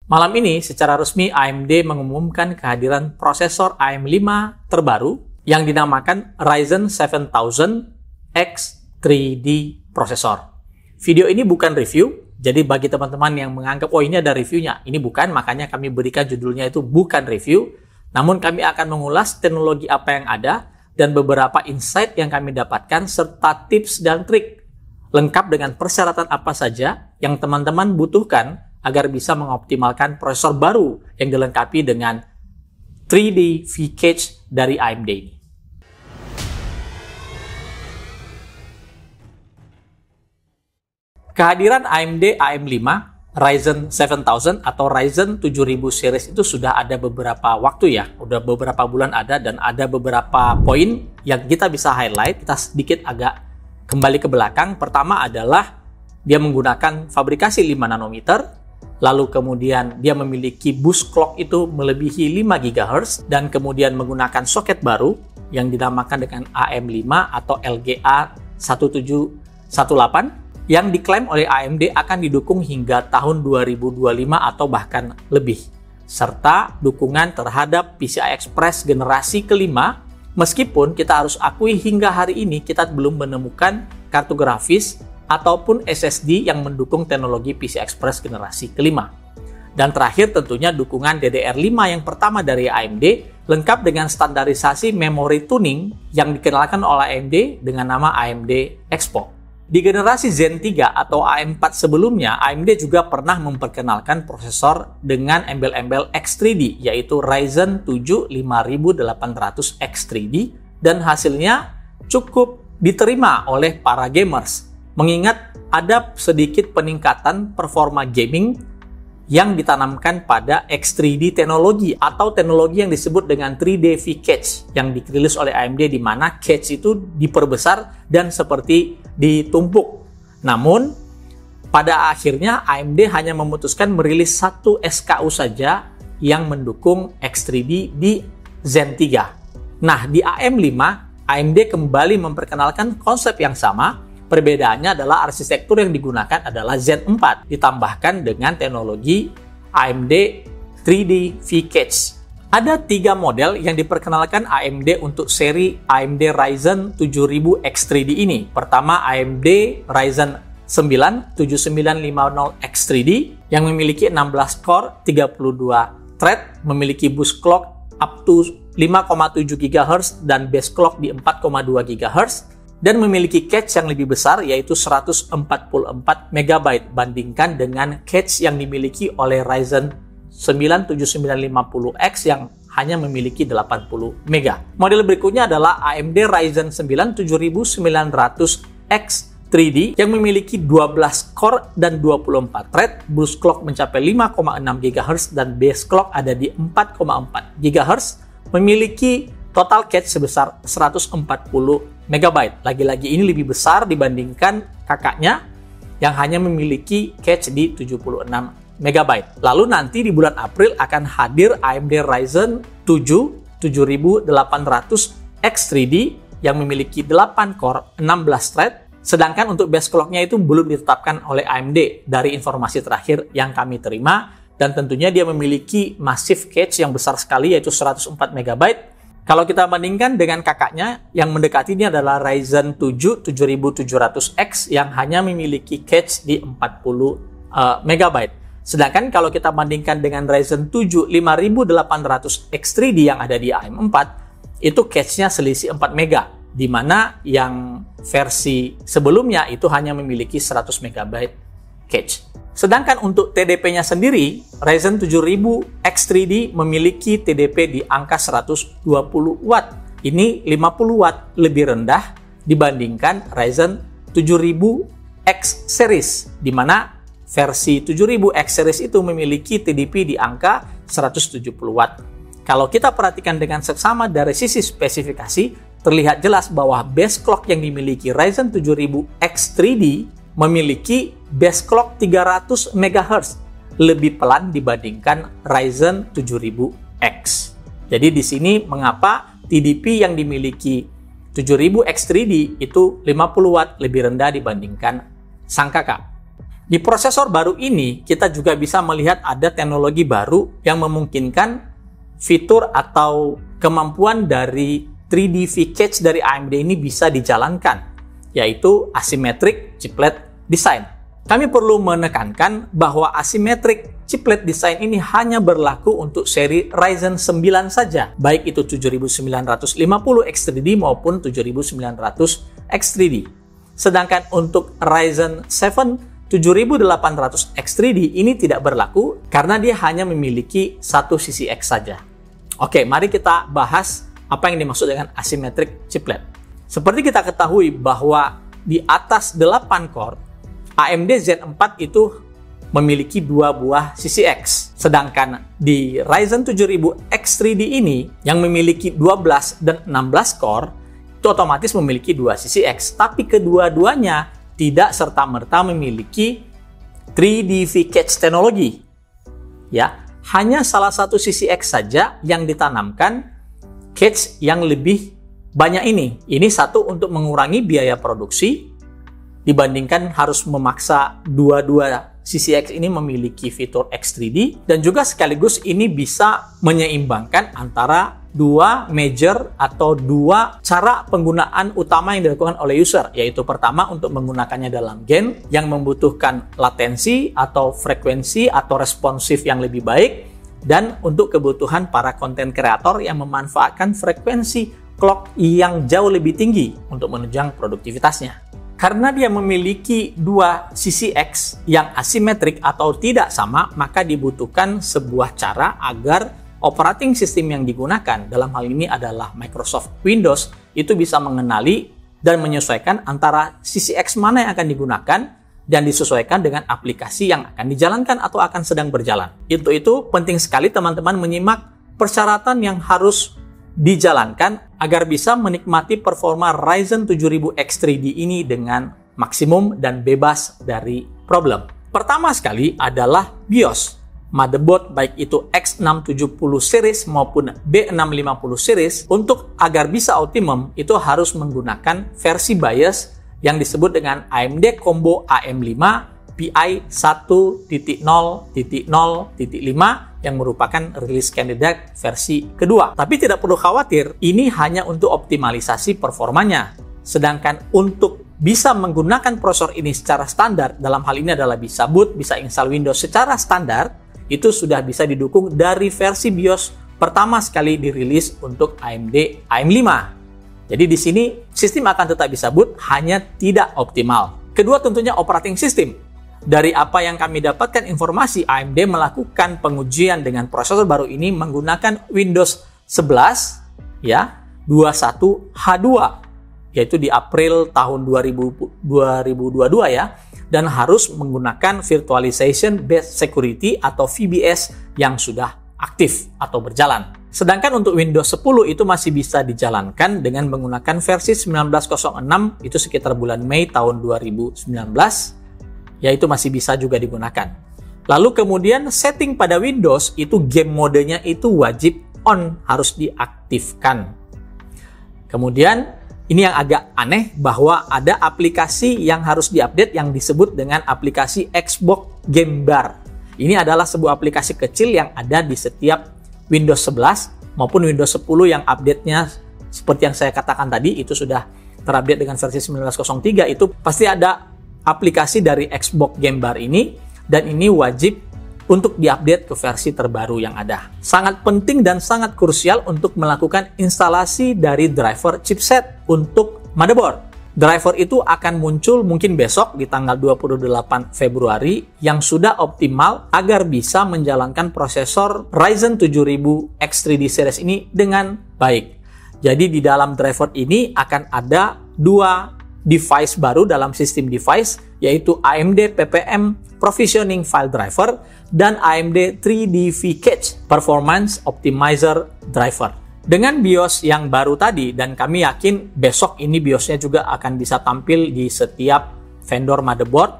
Malam ini secara resmi AMD mengumumkan kehadiran prosesor AM5 terbaru yang dinamakan Ryzen 7000 X 3D prosesor. Video ini bukan review, jadi bagi teman-teman yang menganggap oh ini ada reviewnya, ini bukan, makanya kami berikan judulnya itu bukan review, namun kami akan mengulas teknologi apa yang ada dan beberapa insight yang kami dapatkan serta tips dan trik lengkap dengan persyaratan apa saja yang teman-teman butuhkan agar bisa mengoptimalkan prosesor baru yang dilengkapi dengan 3D V-Cache dari AMD ini. Kehadiran AMD AM5 Ryzen 7000 atau Ryzen 7000 series itu sudah ada beberapa waktu ya, udah beberapa bulan ada dan ada beberapa poin yang kita bisa highlight. Kita sedikit agak kembali ke belakang. Pertama adalah dia menggunakan fabrikasi 5 nanometer. Lalu kemudian dia memiliki boost clock itu melebihi 5 GHz dan kemudian menggunakan soket baru yang dinamakan dengan AM5 atau LGA 1718 yang diklaim oleh AMD akan didukung hingga tahun 2025 atau bahkan lebih. Serta dukungan terhadap PCI Express generasi kelima, meskipun kita harus akui hingga hari ini kita belum menemukan kartu grafis ataupun SSD yang mendukung teknologi PCI Express generasi kelima. Dan terakhir tentunya dukungan DDR5 yang pertama dari AMD lengkap dengan standarisasi memori tuning yang dikenalkan oleh AMD dengan nama AMD Expo. Di generasi Zen 3 atau AM4 sebelumnya, AMD juga pernah memperkenalkan prosesor dengan embel-embel X3D yaitu Ryzen 7 5800 X3D dan hasilnya cukup diterima oleh para gamers. Mengingat ada sedikit peningkatan performa gaming yang ditanamkan pada X3D teknologi atau teknologi yang disebut dengan 3D V-Cache yang dirilis oleh AMD di mana cache itu diperbesar dan seperti ditumpuk. Namun pada akhirnya AMD hanya memutuskan merilis satu SKU saja yang mendukung X3D di Zen 3. Nah, di AM5 AMD kembali memperkenalkan konsep yang sama. Perbedaannya adalah arsitektur yang digunakan adalah Zen 4 ditambahkan dengan teknologi AMD 3D V-Cache. Ada 3 model yang diperkenalkan AMD untuk seri AMD Ryzen 7000 X3D ini. Pertama AMD Ryzen 9 7950 X3D yang memiliki 16 core, 32 thread, memiliki boost clock up to 5,7 GHz dan base clock di 4,2 GHz. Dan memiliki cache yang lebih besar yaitu 144 MB bandingkan dengan cache yang dimiliki oleh Ryzen 9 7950X yang hanya memiliki 80 MB. Model berikutnya adalah AMD Ryzen 9 7900X 3D yang memiliki 12 core dan 24 thread, boost clock mencapai 5,6 GHz dan base clock ada di 4,4 GHz, memiliki total cache sebesar 140 MB. Lagi-lagi ini lebih besar dibandingkan kakaknya yang hanya memiliki cache di 76 MB. Lalu nanti di bulan April akan hadir AMD Ryzen 7 7800 X3D yang memiliki 8 core, 16 thread. Sedangkan untuk base clock-nya itu belum ditetapkan oleh AMD dari informasi terakhir yang kami terima. Dan tentunya dia memiliki massive cache yang besar sekali yaitu 104 MB. Kalau kita bandingkan dengan kakaknya yang mendekati ini adalah Ryzen 7 7700X yang hanya memiliki cache di 40 MB. Sedangkan kalau kita bandingkan dengan Ryzen 7 5800 X3D yang ada di AM4, itu cache-nya selisih 4 MB, di mana yang versi sebelumnya itu hanya memiliki 100 MB cache. Sedangkan untuk TDP-nya sendiri, Ryzen 7000 X3D memiliki TDP di angka 120 Watt. Ini 50 Watt lebih rendah dibandingkan Ryzen 7000 X Series, di mana versi 7000 X Series itu memiliki TDP di angka 170 Watt. Kalau kita perhatikan dengan seksama dari sisi spesifikasi, terlihat jelas bahwa base clock yang dimiliki Ryzen 7000 X3D memiliki base clock 300 MHz, lebih pelan dibandingkan Ryzen 7000X. Jadi di sini mengapa TDP yang dimiliki 7000 X3D itu 50 Watt lebih rendah dibandingkan sang kakak. Di prosesor baru ini, kita juga bisa melihat ada teknologi baru yang memungkinkan fitur atau kemampuan dari 3D V-Cache dari AMD ini bisa dijalankan, yaitu asymmetric chiplet design. Kami perlu menekankan bahwa asymmetric chiplet design ini hanya berlaku untuk seri Ryzen 9 saja, baik itu 7950 X3D maupun 7900 X3D. Sedangkan untuk Ryzen 7 7800 X3D ini tidak berlaku karena dia hanya memiliki satu CCX saja. Oke, mari kita bahas apa yang dimaksud dengan asymmetric chiplet. Seperti kita ketahui bahwa di atas 8 core, AMD Zen 4 itu memiliki 2 buah CCX. Sedangkan di Ryzen 7000 X3D ini yang memiliki 12 dan 16 core, itu otomatis memiliki 2 CCX. Tapi kedua-duanya tidak serta-merta memiliki 3D V-Cache teknologi. Ya, hanya salah satu CCX saja yang ditanamkan cache yang lebih banyak ini. Ini satu untuk mengurangi biaya produksi dibandingkan harus memaksa dua-dua CCX ini memiliki fitur X3D, dan juga sekaligus ini bisa menyeimbangkan antara dua major atau dua cara penggunaan utama yang dilakukan oleh user, yaitu pertama untuk menggunakannya dalam game yang membutuhkan latensi atau frekuensi atau responsif yang lebih baik, dan untuk kebutuhan para konten kreator yang memanfaatkan frekuensi clock yang jauh lebih tinggi untuk menunjang produktivitasnya. Karena dia memiliki dua CCX yang asimetrik atau tidak sama, maka dibutuhkan sebuah cara agar operating system yang digunakan, dalam hal ini adalah Microsoft Windows, itu bisa mengenali dan menyesuaikan antara CCX mana yang akan digunakan dan disesuaikan dengan aplikasi yang akan dijalankan atau akan sedang berjalan. Itu penting sekali teman-teman menyimak persyaratan yang harus dijalankan agar bisa menikmati performa Ryzen 7000 X3D ini dengan maksimum dan bebas dari problem. Pertama sekali adalah BIOS. Motherboard baik itu X670 series maupun B650 series, untuk agar bisa optimum itu harus menggunakan versi BIOS yang disebut dengan AMD Combo AM5 PI 1.0.0.5 yang merupakan rilis kandidat versi kedua. Tapi tidak perlu khawatir, ini hanya untuk optimalisasi performanya. Sedangkan untuk bisa menggunakan prosesor ini secara standar, dalam hal ini adalah bisa boot, bisa install Windows secara standar, itu sudah bisa didukung dari versi BIOS pertama sekali dirilis untuk AMD AM5. Jadi di sini sistem akan tetap bisa boot, hanya tidak optimal. Kedua tentunya operating system. Dari apa yang kami dapatkan informasi, AMD melakukan pengujian dengan prosesor baru ini menggunakan Windows 11 ya 21H2, yaitu di April tahun 2022 ya, dan harus menggunakan Virtualization Based Security atau VBS yang sudah aktif atau berjalan. Sedangkan untuk Windows 10 itu masih bisa dijalankan dengan menggunakan versi 19.06, itu sekitar bulan Mei tahun 2019, yaitu masih bisa juga digunakan. Lalu kemudian setting pada Windows itu game modenya itu wajib on, harus diaktifkan. Kemudian ini yang agak aneh bahwa ada aplikasi yang harus diupdate yang disebut dengan aplikasi Xbox Game Bar. Ini adalah sebuah aplikasi kecil yang ada di setiap Windows 11 maupun Windows 10 yang update-nya seperti yang saya katakan tadi itu sudah terupdate dengan versi 19.03, itu pasti ada aplikasi dari Xbox Game Bar ini, dan ini wajib untuk diupdate ke versi terbaru yang ada. Sangat penting dan sangat krusial untuk melakukan instalasi dari driver chipset untuk motherboard. Driver itu akan muncul mungkin besok di tanggal 28 Februari yang sudah optimal agar bisa menjalankan prosesor Ryzen 7000 X3D series ini dengan baik. Jadi di dalam driver ini akan ada dua device baru dalam sistem device, yaitu AMD PPM Provisioning File Driver dan AMD 3D V-Cache Performance Optimizer Driver. Dengan BIOS yang baru tadi, dan kami yakin besok ini BIOSnya juga akan bisa tampil di setiap vendor motherboard,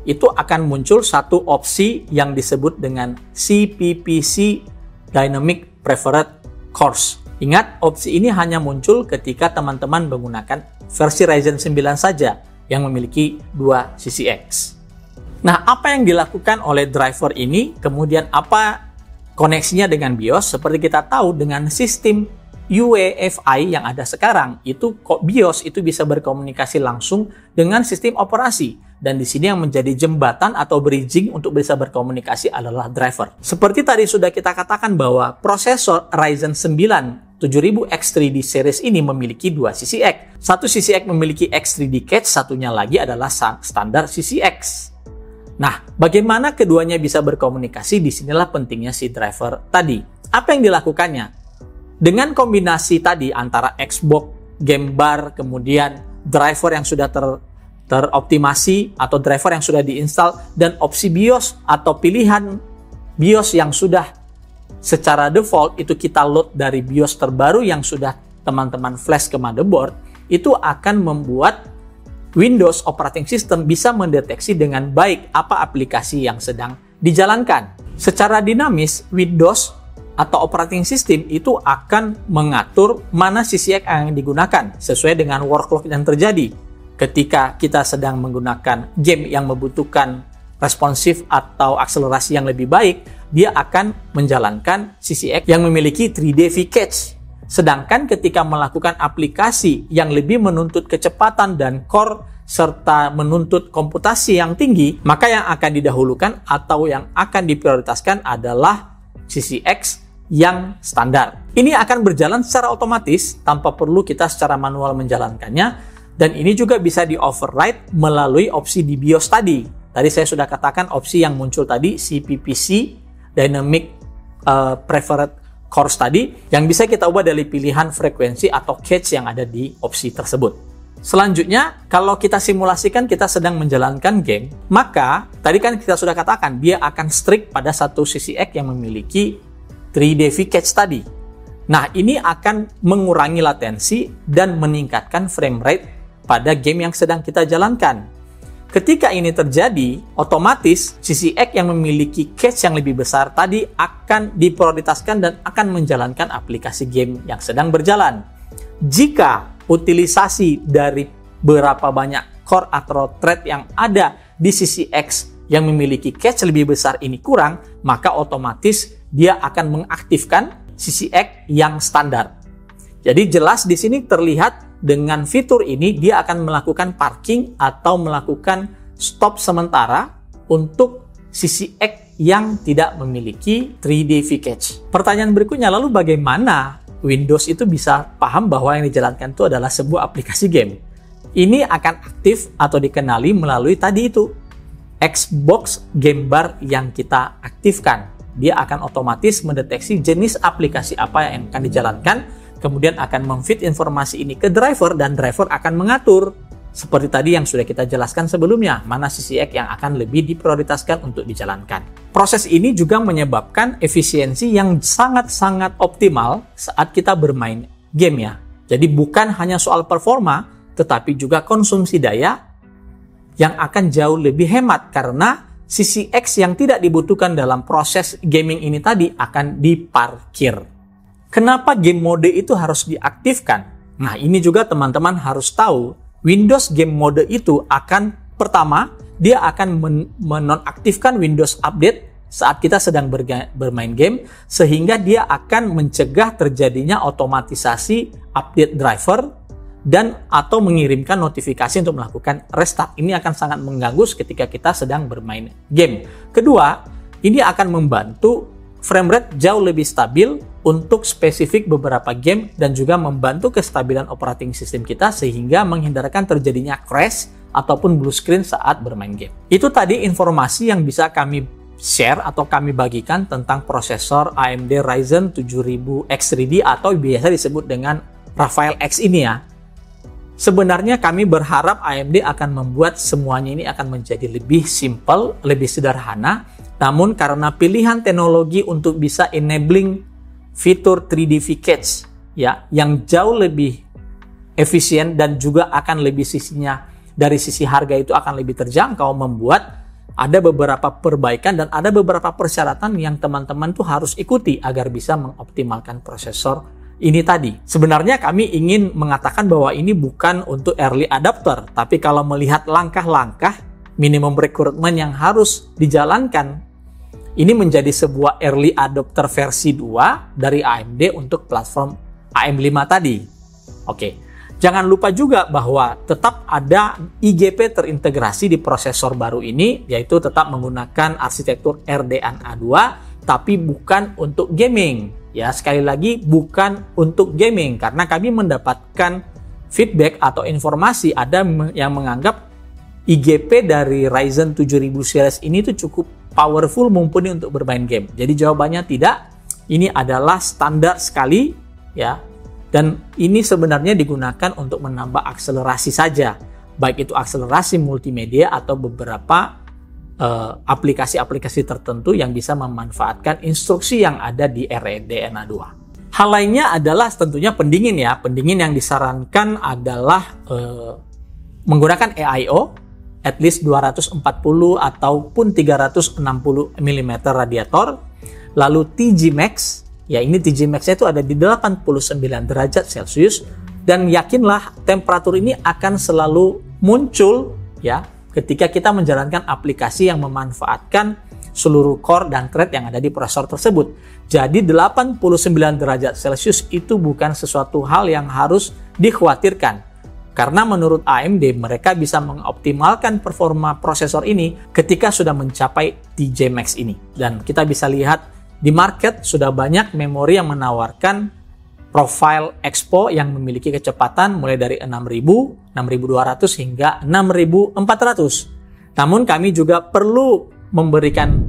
itu akan muncul satu opsi yang disebut dengan CPPC Dynamic Preferred Cores. Ingat, opsi ini hanya muncul ketika teman-teman menggunakan versi Ryzen 9 saja yang memiliki 2 CCX. Nah, apa yang dilakukan oleh driver ini, kemudian apa koneksinya dengan BIOS? Seperti kita tahu dengan sistem UEFI yang ada sekarang, itu BIOS itu bisa berkomunikasi langsung dengan sistem operasi. Dan di sini yang menjadi jembatan atau bridging untuk bisa berkomunikasi adalah driver. Seperti tadi sudah kita katakan bahwa prosesor Ryzen 9 7000X3D series ini memiliki dua CCX. Satu CCX memiliki X3D cache, satunya lagi adalah standar CCX. Nah, bagaimana keduanya bisa berkomunikasi? Disinilah pentingnya si driver tadi. Apa yang dilakukannya? Dengan kombinasi tadi antara Xbox, game bar, kemudian driver yang sudah teroptimasi atau driver yang sudah diinstal, dan opsi BIOS atau pilihan BIOS yang sudah secara default itu kita load dari BIOS terbaru yang sudah teman-teman flash ke motherboard, itu akan membuat Windows Operating System bisa mendeteksi dengan baik apa aplikasi yang sedang dijalankan. Secara dinamis, Windows atau Operating System itu akan mengatur mana CCX yang digunakan sesuai dengan workload yang terjadi. Ketika kita sedang menggunakan game yang membutuhkan responsif atau akselerasi yang lebih baik, dia akan menjalankan CCX yang memiliki 3D V-Cache. Sedangkan ketika melakukan aplikasi yang lebih menuntut kecepatan dan core serta menuntut komputasi yang tinggi, maka yang akan didahulukan atau yang akan diprioritaskan adalah CCX yang standar. Ini akan berjalan secara otomatis tanpa perlu kita secara manual menjalankannya, dan ini juga bisa di-override melalui opsi di BIOS tadi. Tadi saya sudah katakan opsi yang muncul tadi, CPPC, Dynamic Preferred Cores tadi, yang bisa kita ubah dari pilihan frekuensi atau cache yang ada di opsi tersebut. Selanjutnya, kalau kita simulasikan kita sedang menjalankan game, maka tadi kan kita sudah katakan dia akan strict pada satu CCX yang memiliki 3D V-Cache tadi. Nah, ini akan mengurangi latensi dan meningkatkan frame rate pada game yang sedang kita jalankan. Ketika ini terjadi, otomatis CCX yang memiliki cache yang lebih besar tadi akan diprioritaskan dan akan menjalankan aplikasi game yang sedang berjalan. Jika utilisasi dari berapa banyak core atau thread yang ada di CCX yang memiliki cache lebih besar ini kurang, maka otomatis dia akan mengaktifkan CCX yang standar. Jadi jelas di sini terlihat dengan fitur ini dia akan melakukan parking atau melakukan stop sementara untuk CCX yang tidak memiliki 3D V-Cache. Pertanyaan berikutnya, lalu bagaimana Windows itu bisa paham bahwa yang dijalankan itu adalah sebuah aplikasi game? Ini akan aktif atau dikenali melalui tadi itu Xbox Game Bar yang kita aktifkan. Dia akan otomatis mendeteksi jenis aplikasi apa yang akan dijalankan, kemudian akan memfeed informasi ini ke driver, dan driver akan mengatur seperti tadi yang sudah kita jelaskan sebelumnya, mana CCX yang akan lebih diprioritaskan untuk dijalankan. Proses ini juga menyebabkan efisiensi yang sangat-sangat optimal saat kita bermain game ya. Jadi bukan hanya soal performa, tetapi juga konsumsi daya yang akan jauh lebih hemat karena CCX yang tidak dibutuhkan dalam proses gaming ini tadi akan diparkir. Kenapa game mode itu harus diaktifkan? Nah, ini juga teman-teman harus tahu. Windows Game Mode itu akan, pertama, dia akan menonaktifkan Windows Update saat kita sedang bermain game, sehingga dia akan mencegah terjadinya otomatisasi update driver dan atau mengirimkan notifikasi untuk melakukan restart. Ini akan sangat mengganggu ketika kita sedang bermain game. Kedua, ini akan membantu frame rate jauh lebih stabil untuk spesifik beberapa game dan juga membantu kestabilan operating system kita sehingga menghindarkan terjadinya crash ataupun blue screen saat bermain game. Itu tadi informasi yang bisa kami share atau kami bagikan tentang prosesor AMD Ryzen 7000X3D atau biasa disebut dengan Raphael X ini ya. Sebenarnya kami berharap AMD akan membuat semuanya ini akan menjadi lebih simple, lebih sederhana. Namun karena pilihan teknologi untuk bisa enabling fitur 3D V-Cache ya, yang jauh lebih efisien dan juga akan lebih sisinya dari sisi harga itu akan lebih terjangkau, membuat ada beberapa perbaikan dan ada beberapa persyaratan yang teman-teman tuh harus ikuti agar bisa mengoptimalkan prosesor ini tadi. Sebenarnya kami ingin mengatakan bahwa ini bukan untuk early adopter, tapi kalau melihat langkah-langkah minimum requirement yang harus dijalankan. Ini menjadi sebuah early adopter versi 2 dari AMD untuk platform AM5 tadi. Oke, jangan lupa juga bahwa tetap ada IGP terintegrasi di prosesor baru ini, yaitu tetap menggunakan arsitektur RDNA 2, tapi bukan untuk gaming. Ya, sekali lagi bukan untuk gaming, karena kami mendapatkan feedback atau informasi ada yang menganggap IGP dari Ryzen 7000 series ini tuh cukup powerful, mumpuni untuk bermain game. Jadi jawabannya tidak. Ini adalah standar sekali ya. Dan ini sebenarnya digunakan untuk menambah akselerasi saja. Baik itu akselerasi multimedia atau beberapa aplikasi-aplikasi tertentu yang bisa memanfaatkan instruksi yang ada di RDNA 2. Hal lainnya adalah tentunya pendingin ya. Pendingin yang disarankan adalah menggunakan AIO at least 240 ataupun 360 mm radiator. Lalu TG Max, ya ini TG Max-nya itu ada di 89 derajat Celcius, dan yakinlah temperatur ini akan selalu muncul ya ketika kita menjalankan aplikasi yang memanfaatkan seluruh core dan thread yang ada di prosesor tersebut. Jadi 89 derajat Celcius itu bukan sesuatu hal yang harus dikhawatirkan. Karena menurut AMD, mereka bisa mengoptimalkan performa prosesor ini ketika sudah mencapai TJ Max ini. Dan kita bisa lihat di market sudah banyak memori yang menawarkan profile Expo yang memiliki kecepatan mulai dari 6000, 6200 hingga 6400. Namun kami juga perlu memberikan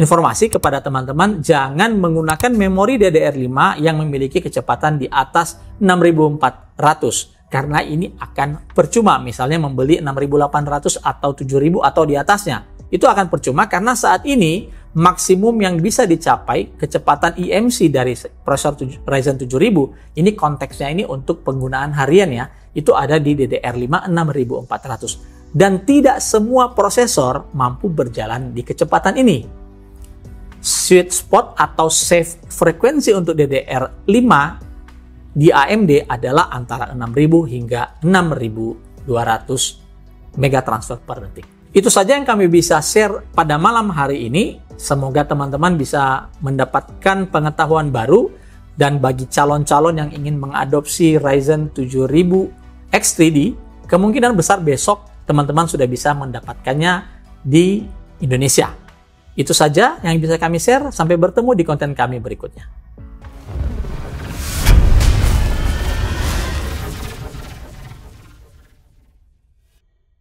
informasi kepada teman-teman, jangan menggunakan memori DDR5 yang memiliki kecepatan di atas 6400. Karena ini akan percuma, misalnya membeli 6800 atau 7000 atau di atasnya. Itu akan percuma karena saat ini maksimum yang bisa dicapai kecepatan eMMC dari prosesor Ryzen 7000, ini konteksnya ini untuk penggunaan harian ya, itu ada di DDR5 6400. Dan tidak semua prosesor mampu berjalan di kecepatan ini. Sweet spot atau safe frekuensi untuk DDR5 di AMD adalah antara 6000 hingga 6200 mega transfer per detik. Itu saja yang kami bisa share pada malam hari ini. Semoga teman-teman bisa mendapatkan pengetahuan baru, dan bagi calon-calon yang ingin mengadopsi Ryzen 7000 X3D, kemungkinan besar besok teman-teman sudah bisa mendapatkannya di Indonesia. Itu saja yang bisa kami share. Sampai bertemu di konten kami berikutnya.